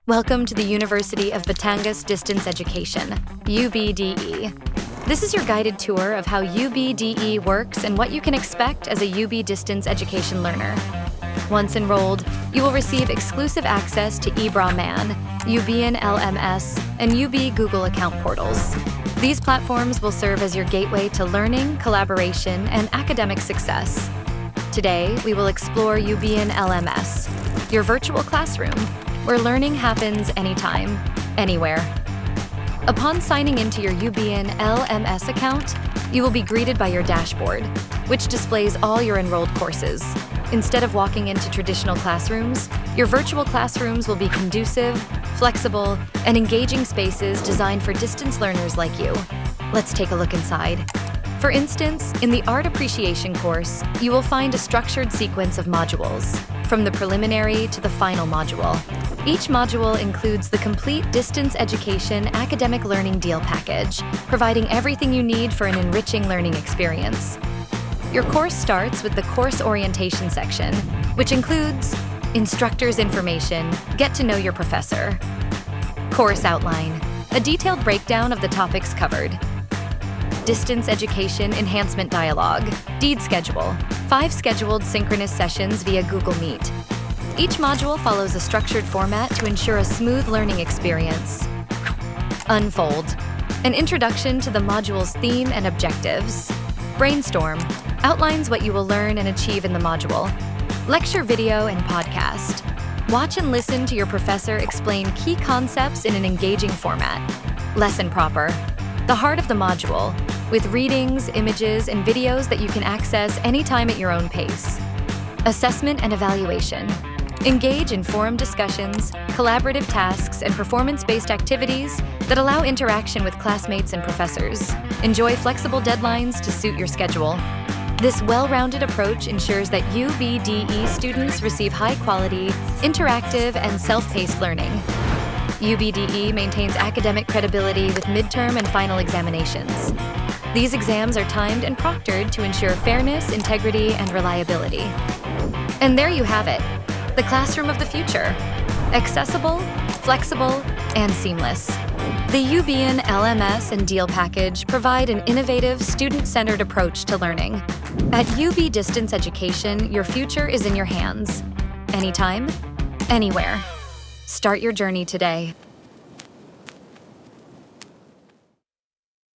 Welcome to the University of Batangas Distance Education, UBDE. This is your guided tour of how UBDE works and what you can expect as a UB distance education learner. Once enrolled, you will receive exclusive access to eBraMan, UBian LMS, and UB Google account portals. These platforms will serve as your gateway to learning, collaboration, and academic success. Today, we will explore UBian LMS, your virtual classroom, where learning happens anytime, anywhere. Upon signing into your UBian LMS account, you will be greeted by your dashboard, which displays all your enrolled courses. Instead of walking into traditional classrooms, your virtual classrooms will be conducive, flexible, and engaging spaces designed for distance learners like you. Let's take a look inside. For instance, in the Art Appreciation course, you will find a structured sequence of modules, from the preliminary to the final module. Each module includes the complete distance education academic learning deal package, providing everything you need for an enriching learning experience. Your course starts with the course orientation section, which includes instructor's information, get to know your professor, course outline, a detailed breakdown of the topics covered, distance education enhancement dialogue, deed schedule, 5 scheduled synchronous sessions via Google Meet. Each module follows a structured format to ensure a smooth learning experience. Unfold, an introduction to the module's theme and objectives. Brainstorm, outlines what you will learn and achieve in the module. Lecture video and podcast. Watch and listen to your professor explain key concepts in an engaging format. Lesson proper, the heart of the module, with readings, images, and videos that you can access anytime at your own pace. Assessment and evaluation. Engage in forum discussions, collaborative tasks, and performance-based activities that allow interaction with classmates and professors. Enjoy flexible deadlines to suit your schedule. This well-rounded approach ensures that UBDE students receive high-quality, interactive, and self-paced learning. UBDE maintains academic credibility with midterm and final examinations. These exams are timed and proctored to ensure fairness, integrity, and reliability. And there you have it, the classroom of the future. Accessible, flexible, and seamless. The UBian LMS and Deal Package provide an innovative, student-centered approach to learning. At UB Distance Education, your future is in your hands. Anytime, anywhere. Start your journey today.